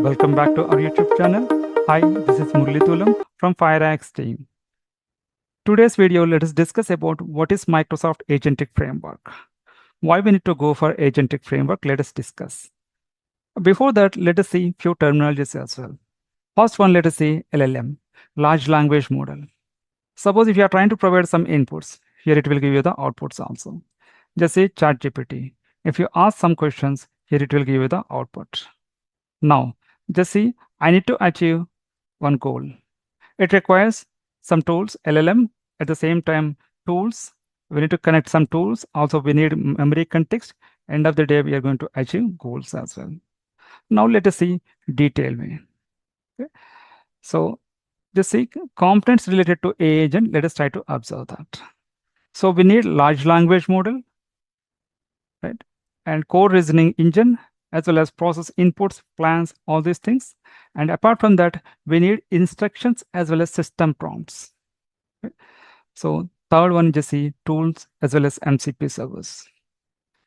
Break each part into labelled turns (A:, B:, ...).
A: Welcome back to our YouTube channel. Hi, this is Murli Thulam from Firax team. Today's video, let us discuss about what is Microsoft Agentic Framework. Why we need to go for Agentic Framework, let us discuss. Before that, let us see few terminologies as well. First one, let us see LLM, Large Language Model. Suppose if you are trying to provide some inputs, here it will give you the outputs also. Just say ChatGPT. If you ask some questions, here it will give you the output. Now, just see, I need to achieve one goal. It requires some tools, LLM, at the same time, tools. We need to connect some tools. Also, we need memory context. End of the day, we are going to achieve goals as well. Now, let us see detail way. Okay. So, just see components related to AI agent. Let us try to observe that. So, we need large language model, right? And core reasoning engine, as well as process inputs, plans, all these things. And apart from that, we need instructions as well as system prompts. Okay. So third one, just see tools as well as MCP servers.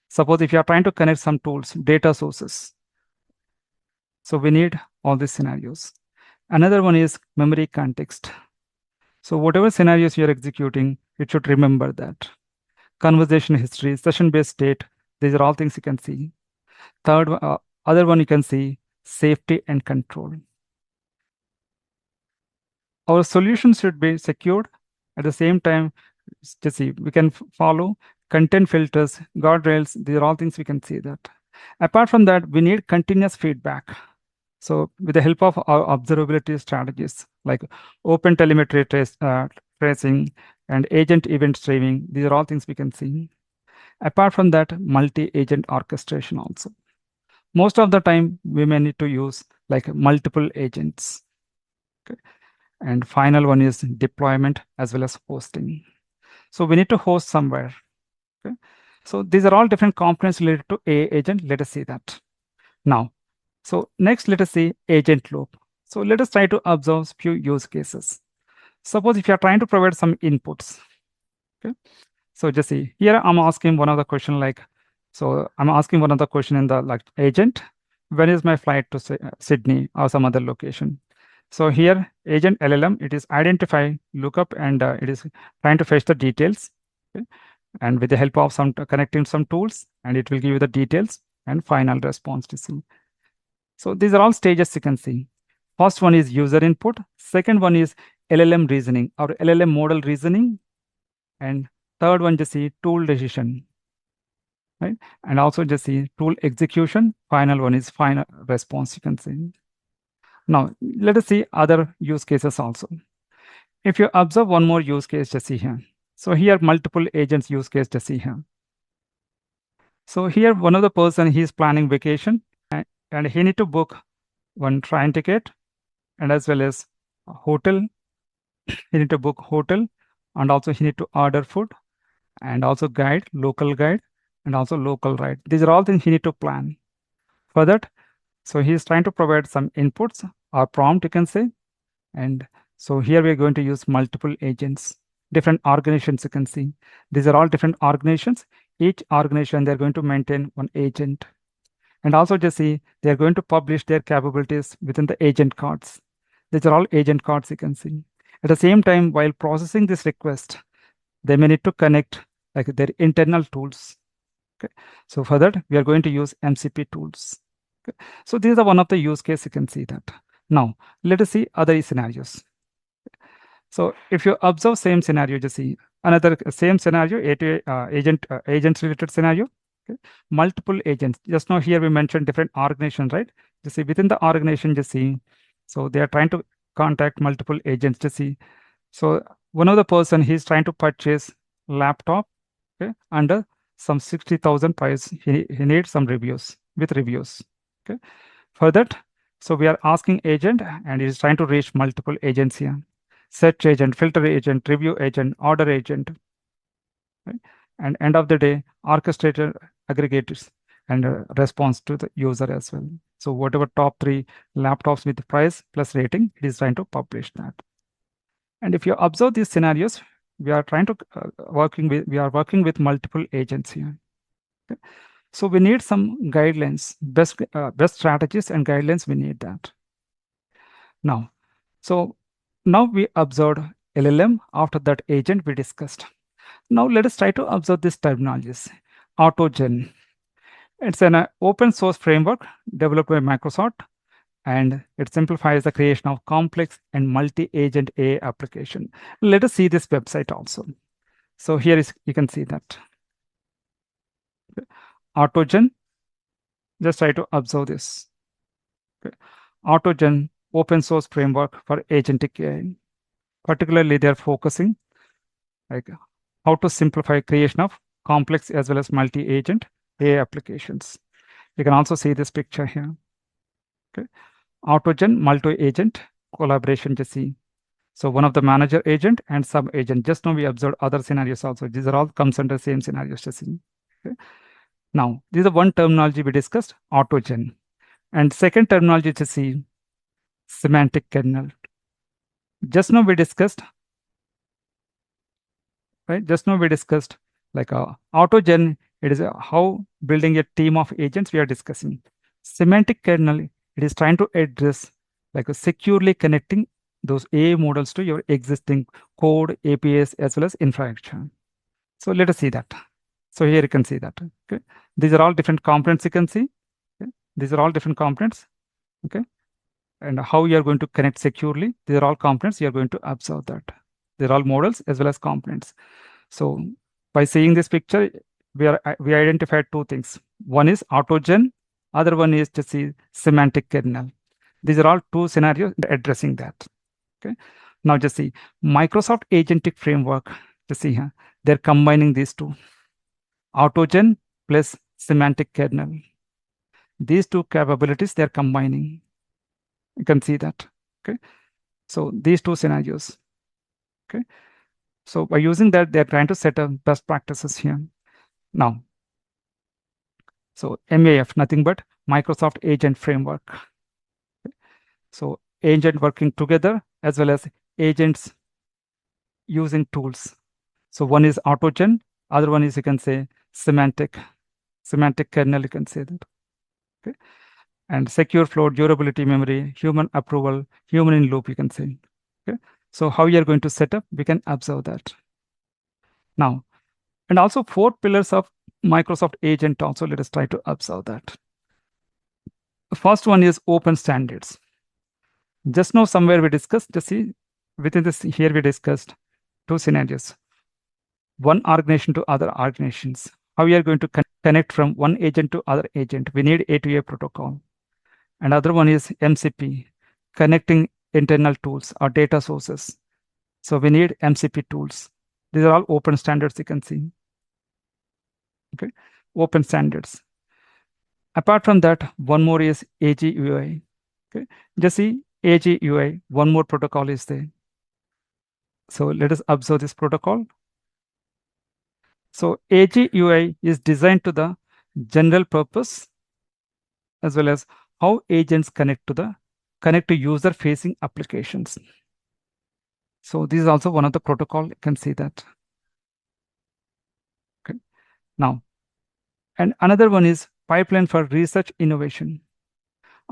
A: Suppose if you are trying to connect some tools, data sources. So we need all these scenarios. Another one is memory context. So whatever scenarios you're executing, it should remember that. Conversation history, session-based state, these are all things you can see. Third, other one you can see safety and control. Our solution should be secured. At the same time, just see, we can follow content filters, guardrails. These are all things we can see that. Apart from that, we need continuous feedback. So with the help of our observability strategies like open telemetry tracing and agent event streaming, these are all things we can see. Apart from that, multi-agent orchestration also. Most of the time, we may need to use like multiple agents. Okay. And final one is deployment as well as hosting. So we need to host somewhere. Okay. So these are all different components related to AI agent. Let us see that. Now, so next, let us see agent loop. So let us try to observe few use cases. Suppose if you are trying to provide some inputs. Okay. So just see, here I'm asking one of the question like, so I'm asking one of the question in the like agent, when is my flight to Sydney or some other location? So here agent LLM, it is identify, lookup, and it is trying to fetch the details. Okay? And with the help of some connecting some tools, and it will give you the details and final response to see. So these are all stages you can see. First one is user input. Second one is LLM reasoning or LLM model reasoning. And third one, just see tool decision, right? And also just see tool execution. Final one is final response, you can see. Now, let us see other use cases also. If you observe one more use case, just see here. So here, multiple agents use case, just see here. So here, one of the person, he's planning vacation and he need to book one train ticket and as well as a hotel. He need to book hotel and also he need to order food and also guide, local guide, and also local ride. These are all things he need to plan. For that, so he is trying to provide some inputs or prompt, you can say. And so here we are going to use multiple agents, different organizations you can see. These are all different organizations. Each organization, they're going to maintain one agent. And also just see, they're going to publish their capabilities within the agent cards. These are all agent cards you can see. At the same time, while processing this request, they may need to connect like their internal tools. Okay. So for that, we are going to use MCP tools. Okay. So these are one of the use case you can see that. Now, let us see other scenarios. So if you observe same scenario, just see another same scenario, agent related scenario. Okay. Multiple agents. Just now here we mentioned different organizations, right? Just see within the organization, just see. So they are trying to contact multiple agents to see. So one of the person, he's trying to purchase laptop, okay, under some 60,000 price. He needs some reviews with reviews. Okay. For that, so we are asking agent and he's trying to reach multiple agents here. Search agent, filter agent, review agent, order agent. Right? And end of the day, orchestrator aggregators and response to the user as well. So whatever top 3 laptops with the price plus rating, it is trying to publish that. And if you observe these scenarios, we are trying to working with multiple agents here. Okay. So we need some guidelines, best strategies and guidelines. We need that now. So now we observed LLM. After that, agent we discussed. Now let us try to observe these terminologies. AutoGen. It's an open source framework developed by Microsoft, and it simplifies the creation of complex and multi-agent AI application. Let us see this website also. So here is, you can see that. AutoGen, just try to observe this. Okay. AutoGen, open source framework for agentic AI. Particularly, they're focusing like how to simplify creation of complex as well as multi-agent AI applications. You can also see this picture here. Okay. AutoGen, multi-agent collaboration, just see. So one of the manager agent and sub agent. Just now we observed other scenarios also. These are all comes under same scenarios, just see. Okay. Now, this is one terminology we discussed, AutoGen. And second terminology to see, semantic kernel. Just now we discussed, right? Just now we discussed like AutoGen, it is how building a team of agents we are discussing. Semantic kernel, it is trying to address like securely connecting those AI models to your existing code, APIs, as well as infrastructure. So let us see that. So here you can see that. Okay. These are all different components you can see. Okay. These are all different components. Okay. And how you are going to connect securely. These are all components you are going to observe that. They're all models as well as components. So by seeing this picture, we identified two things. One is AutoGen, other one is to see semantic kernel. These are all two scenarios addressing that. Okay. Now just see Microsoft Agentic Framework. To see here, they're combining these two. AutoGen plus semantic kernel. These two capabilities they're combining. You can see that. Okay. So these two scenarios. Okay. So by using that, they're trying to set up best practices here. Now, so MAF, nothing but Microsoft Agent Framework. Okay. So agent working together as well as agents using tools. So one is AutoGen, other one is, you can say, semantic kernel, you can say that. Okay. And secure flow, durability memory, human approval, human in loop, you can say. Okay. So how you are going to set up, we can observe that. Now, and also 4 pillars of Microsoft Agent also, let us try to observe that. The first one is open standards. Just now somewhere we discussed, just see, within this here we discussed 2 scenarios. One organization to other organizations. How we are going to connect from one agent to other agent. We need A2A protocol. And other one is MCP, connecting internal tools or data sources. So we need MCP tools. These are all open standards you can see. Okay, open standards. Apart from that, one more is AGUI. Okay, just see AGUI, one more protocol is there. So let us observe this protocol. So AGUI is designed to the general purpose as well as how agents connect to user-facing applications. So this is also one of the protocol. You can see that. Okay. Now, and another one is pipeline for research innovation.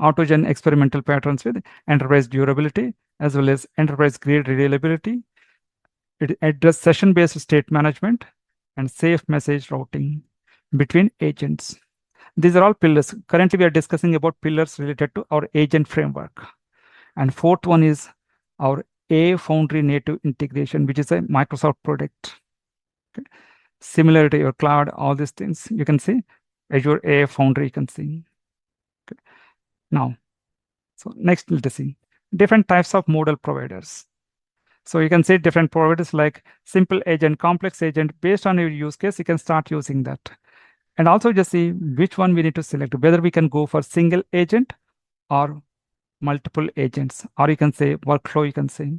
A: AutoGen experimental patterns with enterprise durability as well as enterprise-grade reliability. It addresses session-based state management and safe message routing between agents. These are all pillars. Currently, we are discussing about pillars related to our agent framework. And fourth one is our AI Foundry native integration, which is a Microsoft product. Okay. Similar to your cloud, all these things you can see. Azure AI Foundry, you can see. Okay. Now, so next, let's see different types of model providers. So you can see different providers like simple agent, complex agent. Based on your use case, you can start using that. And also just see which one we need to select, whether we can go for single agent or multiple agents, or you can say workflow, you can say.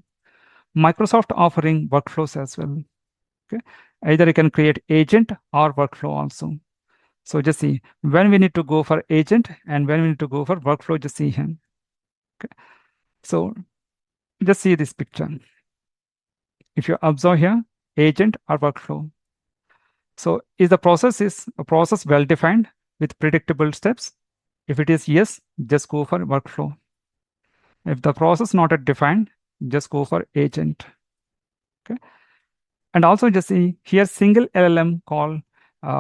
A: Microsoft offering workflows as well. Okay. Either you can create agent or workflow also. So just see when we need to go for agent and when we need to go for workflow, just see him. Okay. So just see this picture. If you observe here, agent or workflow. So is a process well defined? with predictable steps. If it is yes, just go for workflow. If the process not yet defined, just go for agent. Okay. And also just see here single LLM call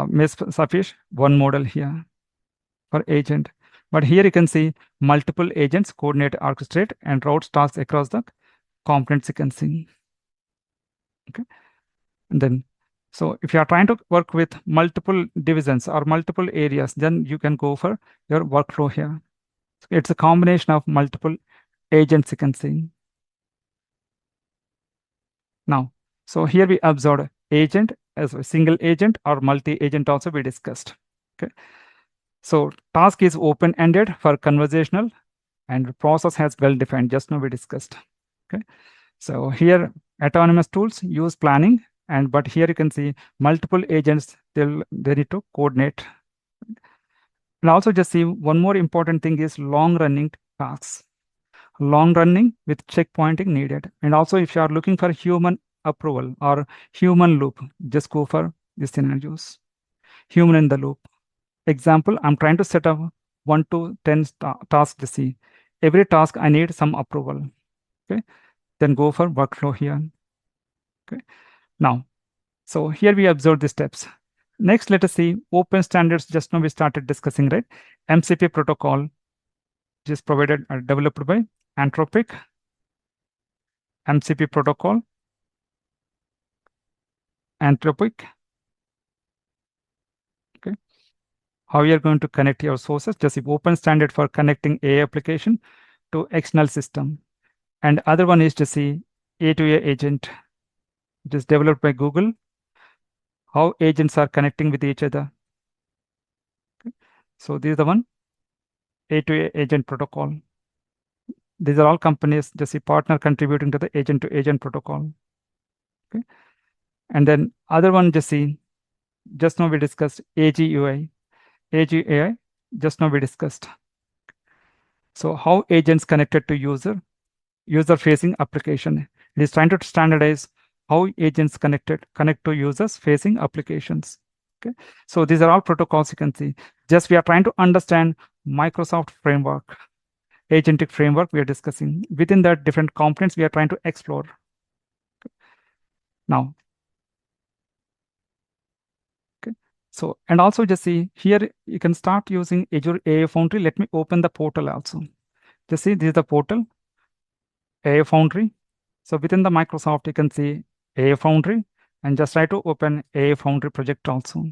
A: may suffice one model here for agent. But here you can see multiple agents coordinate, orchestrate, and route tasks across the component sequencing. Okay. And then, so if you are trying to work with multiple divisions or multiple areas, then you can go for your workflow here. It's a combination of multiple agent sequencing. Now, so here we observed agent as a single agent or multi-agent also we discussed. Okay. So task is open-ended for conversational and process has well-defined, just now we discussed. Okay. So here autonomous tools use planning, and but here you can see multiple agents, they need to coordinate. And also just see one more important thing is long-running tasks. Long running with checkpointing needed. And also if you are looking for human approval or human loop, just go for these scenarios. Human in the loop. Example, I'm trying to set up 1 to 10 tasks to see. Every task I need some approval. Okay. Then go for workflow here. Okay. Now, so here we observe the steps. Next, let us see open standards. Just now we started discussing, right? MCP protocol is provided or developed by Anthropic. MCP protocol, Anthropic. Okay. How you are going to connect your sources? Just open standard for connecting AI application to external system. And other one is to see A2A agent, which is developed by Google. How agents are connecting with each other. Okay. So this is the one, A2A agent protocol. These are all companies, just see partner contributing to the agent to agent protocol. Okay. And then other one, just see, just now we discussed AGUI. AGAI, just now we discussed. So how agents connected to user-facing application. It is trying to standardize how agents connect to users-facing applications. Okay. So these are all protocols you can see. Just we are trying to understand Microsoft framework, agentic framework we are discussing. Within that different components we are trying to explore. Okay. Now, so, and also just see here, you can start using Azure AI Foundry. Let me open the portal also. Just see, this is the portal, AI Foundry. So within the Microsoft, you can see AI Foundry and just try to open AI Foundry project also.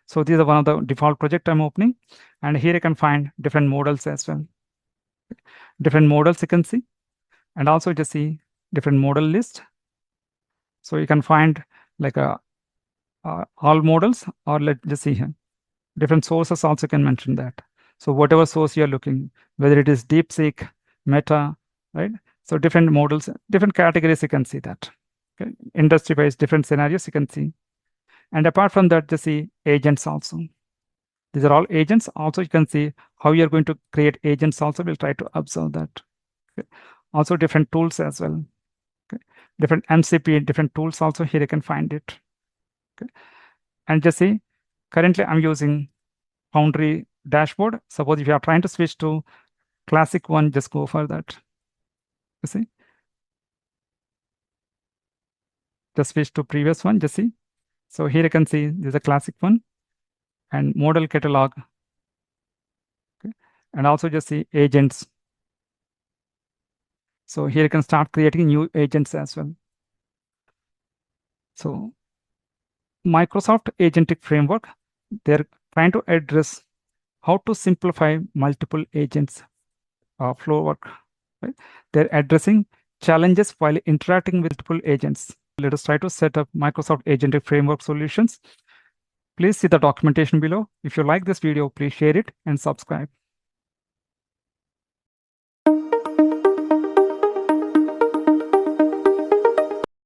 A: So these are one of the default project I'm opening. And here you can find different models as well. Different models you can see. And also just see different model list. So you can find like all models, or let's just see here. Different sources also can mention that. So whatever source you're looking, whether it is DeepSeek, Meta, right? So different models, different categories, you can see that. Okay. Industry-wise, different scenarios you can see. And apart from that, just see agents also. These are all agents. Also, you can see how you're going to create agents also. We'll try to observe that. Okay. Also different tools as well. Okay. Different MCP, different tools also here you can find it. Okay. And just see, currently I'm using Foundry dashboard. Suppose if you are trying to switch to classic one, just go for that. You see, just switch to previous one, just see. So here you can see this is a classic one and model catalog. Okay. And also just see agents. So here you can start creating new agents as well. So Microsoft Agentic Framework, they're trying to address how to simplify multiple agents flow work. Right? They're addressing challenges while interacting with multiple agents. Let us try to set up Microsoft Agentic Framework solutions. Please see the documentation below. If you like this video, please share it and subscribe.